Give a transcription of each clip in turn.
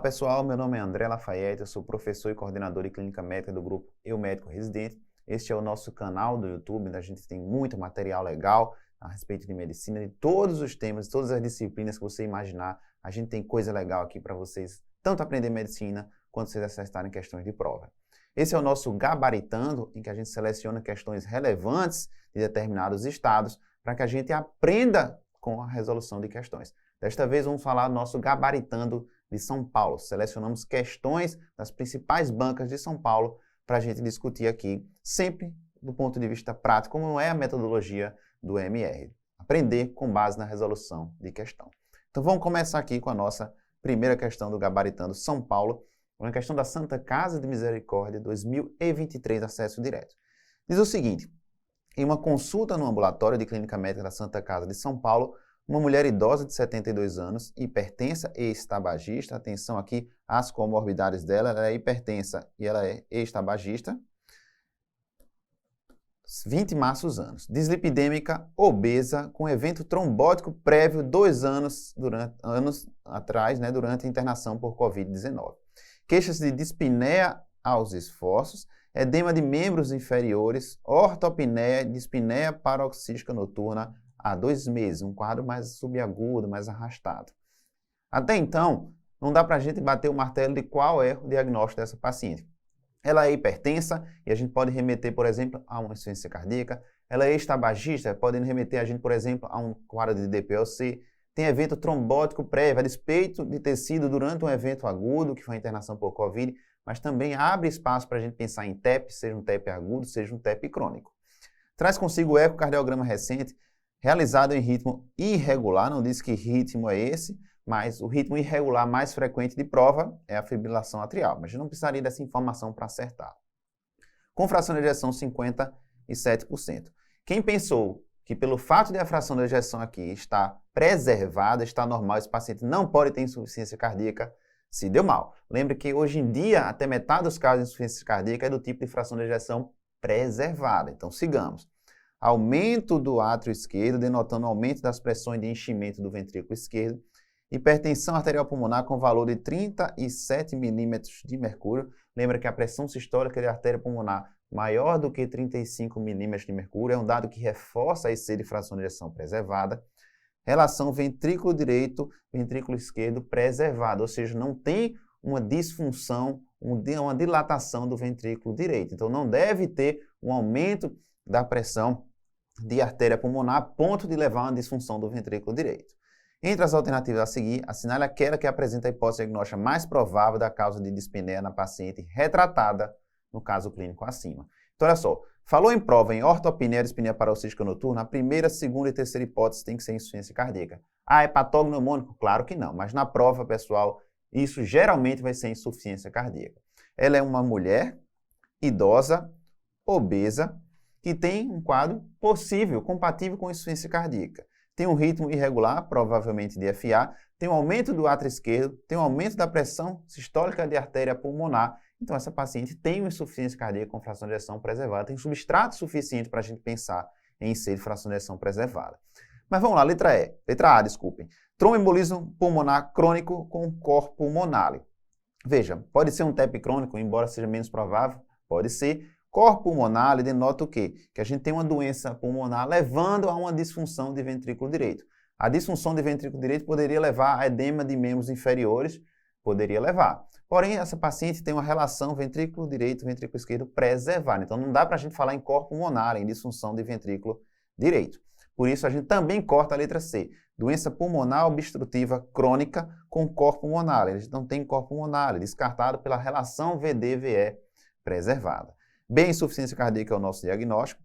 pessoal, meu nome é André Lafayette, eu sou professor e coordenador de clínica médica do grupo Eu Médico Residente. Este é o nosso canal do YouTube, onde a gente tem muito material legal a respeito de medicina, de todos os temas, de todas as disciplinas que você imaginar. A gente tem coisa legal aqui para vocês, tanto aprender medicina, quanto vocês acertarem questões de prova. Esse é o nosso Gabaritando, em que a gente seleciona questões relevantes de determinados estados, para que a gente aprenda com a resolução de questões. Desta vez vamos falar do nosso Gabaritando de São Paulo. Selecionamos questões das principais bancas de São Paulo para a gente discutir aqui, sempre do ponto de vista prático, como é a metodologia do MR. Aprender com base na resolução de questão. Então vamos começar aqui com a nossa primeira questão do Gabaritando São Paulo, uma questão da Santa Casa de Misericórdia 2023, acesso direto. Diz o seguinte: em uma consulta no ambulatório de clínica médica da Santa Casa de São Paulo, uma mulher idosa de 72 anos, hipertensa e ex-tabagista, atenção aqui às comorbidades dela, ela é hipertensa e ela é ex-tabagista, 20 maços anos, dislipidêmica, obesa, com evento trombótico prévio 2 anos, atrás, durante a internação por Covid-19. Queixas de dispneia aos esforços, edema de membros inferiores, ortopneia, dispneia paroxística noturna há 2 meses, um quadro mais subagudo, mais arrastado. Até então, não dá para a gente bater o martelo de qual é o diagnóstico dessa paciente. Ela é hipertensa e a gente pode remeter, por exemplo, a uma insuficiência cardíaca. Ela é ex-tabagista, pode remeter a gente, por exemplo, a um quadro de DPLC. Tem evento trombótico prévio, a despeito de ter sido durante um evento agudo, que foi a internação por Covid, mas também abre espaço para a gente pensar em TEP, seja um TEP agudo, seja um TEP crônico. Traz consigo o ecocardiograma recente, realizado em ritmo irregular, não diz que ritmo é esse, mas o ritmo irregular mais frequente de prova é a fibrilação atrial, mas a gente não precisaria dessa informação para acertar. Com fração de ejeção 57%. Quem pensou que pelo fato de a fração de ejeção aqui estar preservada, está normal, esse paciente não pode ter insuficiência cardíaca, se deu mal. Lembre que hoje em dia, até metade dos casos de insuficiência cardíaca é do tipo de fração de ejeção preservada. Então, sigamos. Aumento do átrio esquerdo, denotando aumento das pressões de enchimento do ventrículo esquerdo. Hipertensão arterial pulmonar com valor de 37 milímetros de mercúrio. Lembra que a pressão sistólica da artéria pulmonar maior do que 35 milímetros de mercúrio é um dado que reforça a IC de fração de ejeção preservada. Relação ventrículo direito, ventrículo esquerdo preservado, ou seja, não tem uma disfunção, uma dilatação do ventrículo direito. Então, não deve ter um aumento da pressão de artéria pulmonar a ponto de levar a uma disfunção do ventrículo direito. Entre as alternativas a seguir, assinale aquela que apresenta a hipótese diagnóstica mais provável da causa de dispneia na paciente retratada no caso clínico acima. Então, olha só, falou em prova em ortopneia, dispneia paroxística noturna, a primeira, segunda e terceira hipótese tem que ser insuficiência cardíaca. Ah, é patógeno pneumônico? Claro que não, mas na prova, pessoal, isso geralmente vai ser insuficiência cardíaca. Ela é uma mulher idosa, obesa, que tem um quadro possível, compatível com insuficiência cardíaca. Tem um ritmo irregular, provavelmente de FA, tem um aumento do átrio esquerdo, tem um aumento da pressão sistólica de artéria pulmonar. Então, essa paciente tem uma insuficiência cardíaca com fração de ejeção preservada, tem substrato suficiente para a gente pensar em ser de fração de ejeção preservada. Mas vamos lá, letra A, desculpem. Tromboembolismo pulmonar crônico com corpo pulmonar. Veja, pode ser um TEP crônico, embora seja menos provável, pode ser. Corpo pulmonar denota o quê? Que a gente tem uma doença pulmonar levando a uma disfunção de ventrículo direito. A disfunção de ventrículo direito poderia levar a edema de membros inferiores, poderia levar. Porém, essa paciente tem uma relação ventrículo direito, ventrículo esquerdo preservada. Então, não dá para a gente falar em corpo pulmonar, em disfunção de ventrículo direito. Por isso, a gente também corta a letra C. Doença pulmonar obstrutiva crônica com corpo pulmonar. A gente não tem corpo pulmonar, é descartado pela relação VD-VE preservada. B, insuficiência cardíaca é o nosso diagnóstico.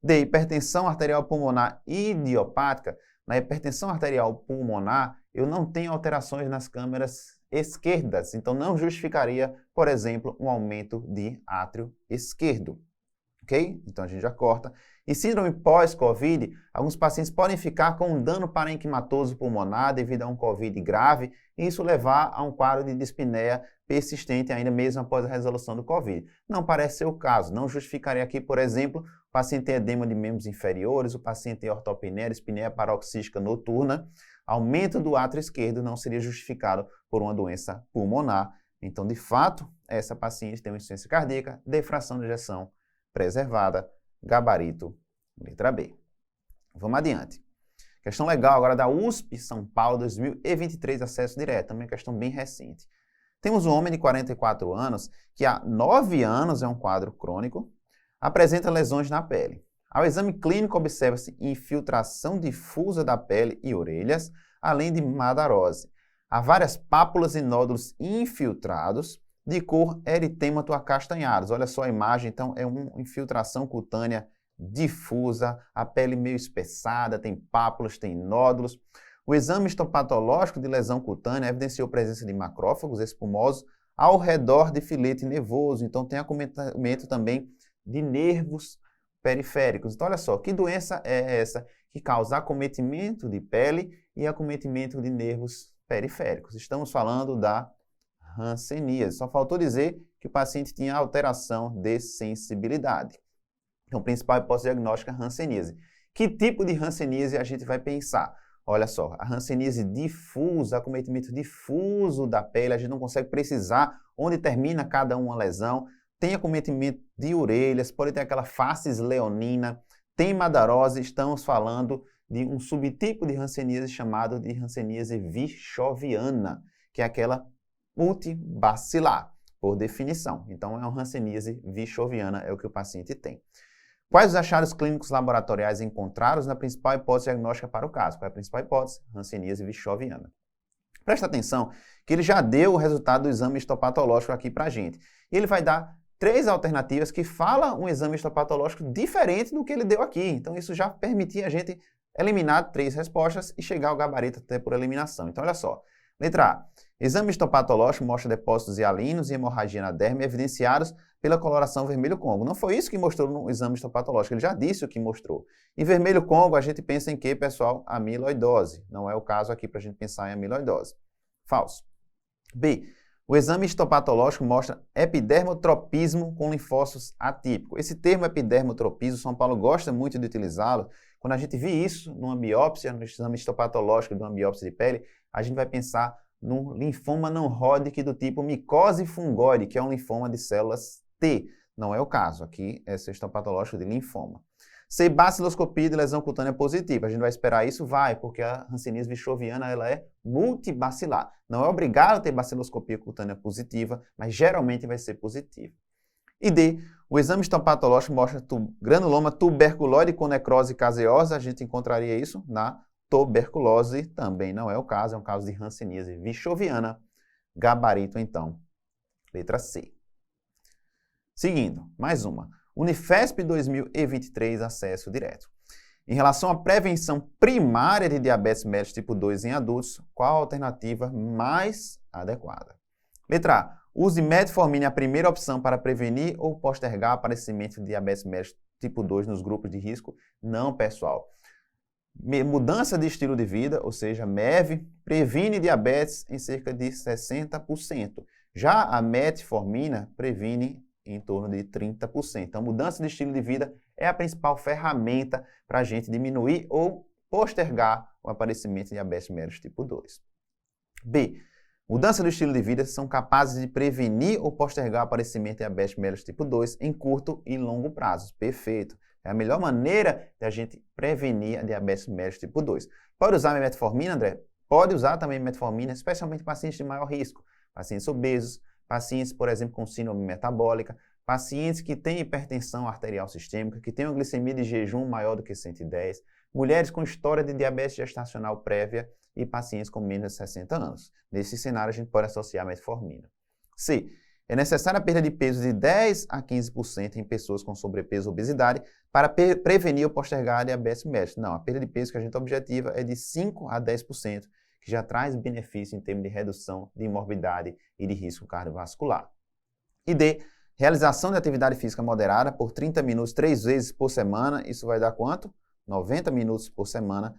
D, hipertensão arterial pulmonar idiopática. Na hipertensão arterial pulmonar, eu não tenho alterações nas câmeras esquerdas, então não justificaria, por exemplo, um aumento de átrio esquerdo. Ok? Então a gente já corta. E síndrome pós-Covid, alguns pacientes podem ficar com um dano parenquimatoso pulmonar devido a um Covid grave e isso levar a um quadro de dispneia persistente ainda mesmo após a resolução do Covid. Não parece ser o caso, não justificaria aqui, por exemplo, o paciente tem edema de membros inferiores, o paciente tem ortopneia, espineia paroxística noturna, aumento do átrio esquerdo não seria justificado por uma doença pulmonar. Então, de fato, essa paciente tem uma insuficiência cardíaca, defração de ejeção preservada, gabarito, letra B. Vamos adiante. Questão legal agora da USP São Paulo 2023, acesso direto, também questão bem recente. Temos um homem de 44 anos que há 9 anos é um quadro crônico, apresenta lesões na pele. Ao exame clínico observa-se infiltração difusa da pele e orelhas, além de madarose. Há várias pápulas e nódulos infiltrados de cor eritêmato acastanhados. Olha só a imagem, então é uma infiltração cutânea difusa, a pele meio espessada, tem pápulas, tem nódulos. O exame histopatológico de lesão cutânea evidenciou a presença de macrófagos espumosos ao redor de filete nervoso, então tem acometimento também de nervos periféricos. Então olha só, que doença é essa que causa acometimento de pele e acometimento de nervos periféricos? Estamos falando da hanseníase. Só faltou dizer que o paciente tinha alteração de sensibilidade. Então, principal hipótese diagnóstica, hanseníase. Que tipo de hanseníase a gente vai pensar? Olha só, a hanseníase difusa, acometimento difuso da pele, a gente não consegue precisar onde termina cada uma lesão. Tem acometimento de orelhas, pode ter aquela facies leonina, tem madarose, estamos falando de um subtipo de hanseníase chamado de hanseníase vichoviana, que é aquela multibacilar, por definição. Então, é uma hanseníase vichoviana, é o que o paciente tem. Quais os achados clínicos laboratoriais encontrados na principal hipótese diagnóstica para o caso? Qual é a principal hipótese? Hanseníase vichoviana. Presta atenção que ele já deu o resultado do exame histopatológico aqui para a gente. E ele vai dar 3 alternativas que falam um exame histopatológico diferente do que ele deu aqui. Então, isso já permitia a gente eliminar 3 respostas e chegar ao gabarito até por eliminação. Então, olha só. Letra A. Exame histopatológico mostra depósitos hialinos e hemorragia na derme evidenciados pela coloração vermelho Congo. Não foi isso que mostrou no exame histopatológico, ele já disse o que mostrou. Em vermelho Congo, a gente pensa em que, pessoal? Amiloidose. Não é o caso aqui para a gente pensar em amiloidose. Falso. B. O exame histopatológico mostra epidermotropismo com linfócitos atípicos. Esse termo epidermotropismo, São Paulo gosta muito de utilizá-lo. Quando a gente vê isso numa biópsia, no exame histopatológico de uma biópsia de pele, a gente vai pensar num linfoma não Hodgkin do tipo micose fungoide, que é um linfoma de células T. Não é o caso, aqui é histopatológico de linfoma. C. Baciloscopia de lesão cutânea positiva. A gente vai esperar isso? Vai, porque a hanseníase vichoviana ela é multibacilar. Não é obrigado a ter baciloscopia cutânea positiva, mas geralmente vai ser positiva. E D. O exame histopatológico mostra granuloma tuberculoide com necrose caseosa. A gente encontraria isso na tuberculose, também não é o caso, é um caso de hanseníase vichoviana. Gabarito, então, letra C. Seguindo, mais uma. Unifesp 2023, acesso direto. Em relação à prevenção primária de diabetes mellitus tipo 2 em adultos, qual a alternativa mais adequada? Letra A. Use metformina a primeira opção para prevenir ou postergar o aparecimento de diabetes mellitus tipo 2 nos grupos de risco? Não, pessoal. Mudança de estilo de vida, ou seja, MEV, previne diabetes em cerca de 60%. Já a metformina previne em torno de 30%. Então, mudança de estilo de vida é a principal ferramenta para a gente diminuir ou postergar o aparecimento de diabetes mellitus tipo 2. B. Mudança do estilo de vida são capazes de prevenir ou postergar o aparecimento de diabetes mellitus tipo 2 em curto e longo prazos. Perfeito. É a melhor maneira de a gente prevenir a diabetes mellitus tipo 2. Pode usar metformina, André? Pode usar também metformina, especialmente pacientes de maior risco. Pacientes obesos, pacientes, por exemplo, com síndrome metabólica, pacientes que têm hipertensão arterial sistêmica, que têm uma glicemia de jejum maior do que 110, mulheres com história de diabetes gestacional prévia e pacientes com menos de 60 anos. Nesse cenário, a gente pode associar a metformina. C. É necessária a perda de peso de 10 a 15% em pessoas com sobrepeso ou obesidade para prevenir ou postergar a diabetes mellitus. Não, a perda de peso que a gente objetiva é de 5 a 10%, que já traz benefício em termos de redução de morbidade e de risco cardiovascular. E D. Realização de atividade física moderada por 30 minutos 3 vezes por semana. Isso vai dar quanto? 90 minutos por semana.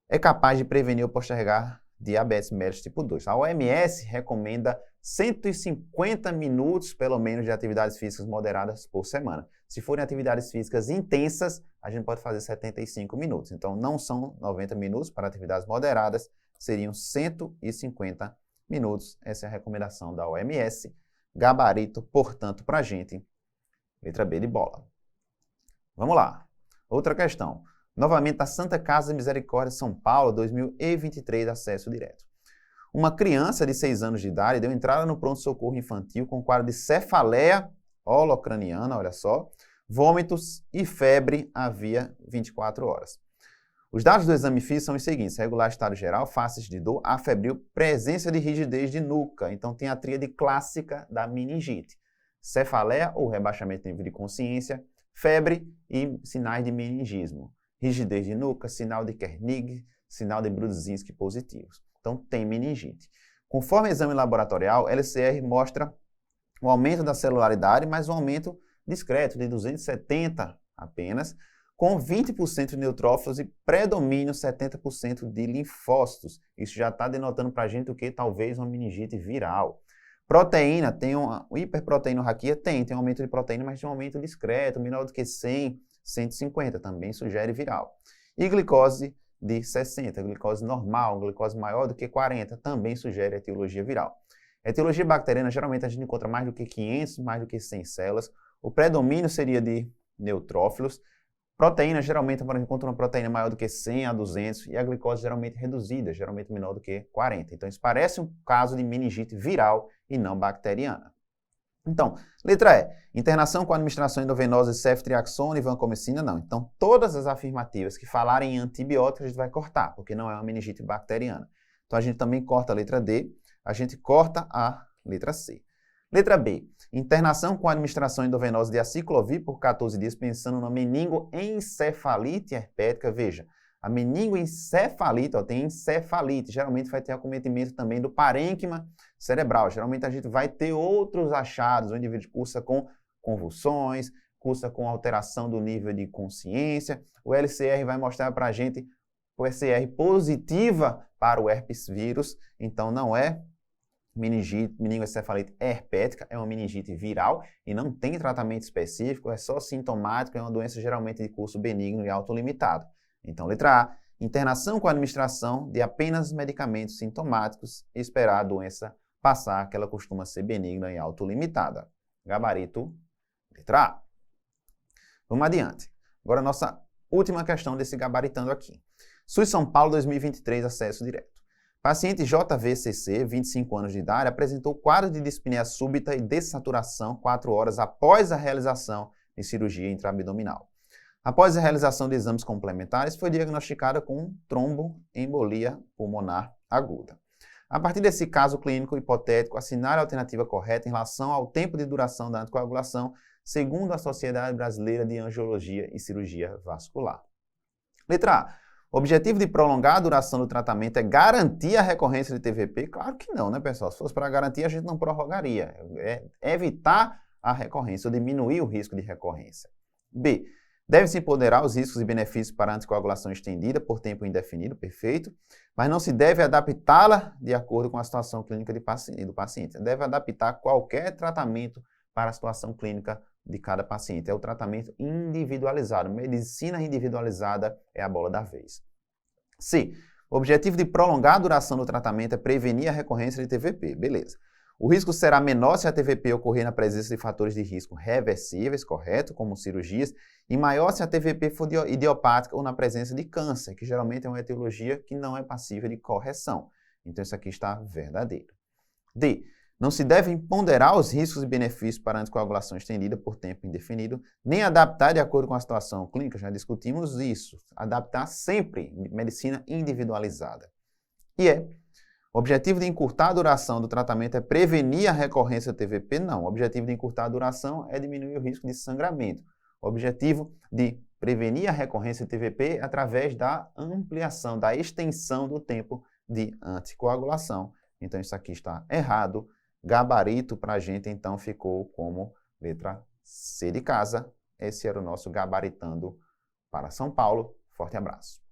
É capaz de prevenir ou postergar diabetes mellitus tipo 2. A OMS recomenda 150 minutos, pelo menos, de atividades físicas moderadas por semana. Se forem atividades físicas intensas, a gente pode fazer 75 minutos. Então, não são 90 minutos para atividades moderadas, seriam 150 minutos. Essa é a recomendação da OMS. Gabarito, portanto, para a gente, letra B de bola. Vamos lá. Outra questão. Novamente, a Santa Casa de Misericórdia, São Paulo, 2023, acesso direto. Uma criança de 6 anos de idade deu entrada no pronto-socorro infantil com quadro de cefaleia holocraniana, olha só, vômitos e febre havia 24 horas. Os dados do exame físico são os seguintes: regular estado geral, faces de dor, afebril, presença de rigidez de nuca. Então tem a tríade clássica da meningite. Cefaleia ou rebaixamento de nível de consciência, febre e sinais de meningismo. Rigidez de nuca, sinal de Kernig, sinal de Brudzinski positivos. Então, tem meningite. Conforme o exame laboratorial, LCR mostra um aumento da celularidade, mas um aumento discreto, de 270 apenas, com 20% de neutrófilos e predomínio 70% de linfócitos. Isso já está denotando para a gente o que? Talvez uma meningite viral. Proteína, tem uma hiperproteinorraquia? Tem um aumento de proteína, mas de um aumento discreto, menor do que 100, 150, também sugere viral. E glicose de 60, glicose normal, glicose maior do que 40, também sugere etiologia viral. Etiologia bacteriana, geralmente a gente encontra mais do que 500, mais do que 100 células. O predomínio seria de neutrófilos. Proteína, geralmente a gente encontra uma proteína maior do que 100 a 200 e a glicose geralmente reduzida, geralmente menor do que 40. Então, isso parece um caso de meningite viral e não bacteriana. Então, letra E, internação com administração endovenosa de ceftriaxona e vancomicina, não. Então, todas as afirmativas que falarem em antibióticos a gente vai cortar, porque não é uma meningite bacteriana. Então, a gente também corta a letra D, a gente corta a letra C. Letra B, internação com administração endovenosa de aciclovir por 14 dias, pensando na meningoencefalite herpética. Veja, a meningoencefalite, tem encefalite, geralmente vai ter acometimento também do parênquima cerebral. Geralmente a gente vai ter outros achados, o indivíduo cursa com convulsões, cursa com alteração do nível de consciência. O LCR vai mostrar para a gente o LCR positiva para o herpes vírus, então não é meningite, meningoencefalite herpética, é uma meningite viral e não tem tratamento específico, é só sintomático, é uma doença geralmente de curso benigno e autolimitado. Então, letra A, internação com administração de apenas medicamentos sintomáticos e esperar a doença passar, que ela costuma ser benigna e autolimitada. Gabarito, letra A. Vamos adiante. Agora, a nossa última questão desse gabaritando aqui. SUS São Paulo 2023, acesso direto. Paciente JVCC, 25 anos de idade, apresentou quadro de dispneia súbita e dessaturação 4 horas após a realização de cirurgia intraabdominal. Após a realização de exames complementares, foi diagnosticada com tromboembolia pulmonar aguda. A partir desse caso clínico hipotético, assinale a alternativa correta em relação ao tempo de duração da anticoagulação, segundo a Sociedade Brasileira de Angiologia e Cirurgia Vascular. Letra A. O objetivo de prolongar a duração do tratamento é garantir a recorrência de TVP? Claro que não, né, pessoal? Se fosse para garantir, a gente não prorrogaria. É evitar a recorrência ou diminuir o risco de recorrência. B. Deve-se ponderar os riscos e benefícios para a anticoagulação estendida por tempo indefinido, perfeito, mas não se deve adaptá-la de acordo com a situação clínica do paciente. Deve adaptar qualquer tratamento para a situação clínica de cada paciente. É o tratamento individualizado. Medicina individualizada é a bola da vez. C. O objetivo de prolongar a duração do tratamento é prevenir a recorrência de TVP. Beleza. O risco será menor se a TVP ocorrer na presença de fatores de risco reversíveis, correto, como cirurgias, e maior se a TVP for idiopática ou na presença de câncer, que geralmente é uma etiologia que não é passível de correção. Então, isso aqui está verdadeiro. D. Não se devem ponderar os riscos e benefícios para a anticoagulação estendida por tempo indefinido, nem adaptar de acordo com a situação clínica, já discutimos isso. Adaptar sempre, medicina individualizada. E o objetivo de encurtar a duração do tratamento é prevenir a recorrência do TVP? Não. O objetivo de encurtar a duração é diminuir o risco de sangramento. O objetivo de prevenir a recorrência do TVP é através da ampliação, da extensão do tempo de anticoagulação. Então, isso aqui está errado. Gabarito para a gente, então, ficou como letra C de casa. Esse era o nosso Gabaritando para São Paulo. Forte abraço.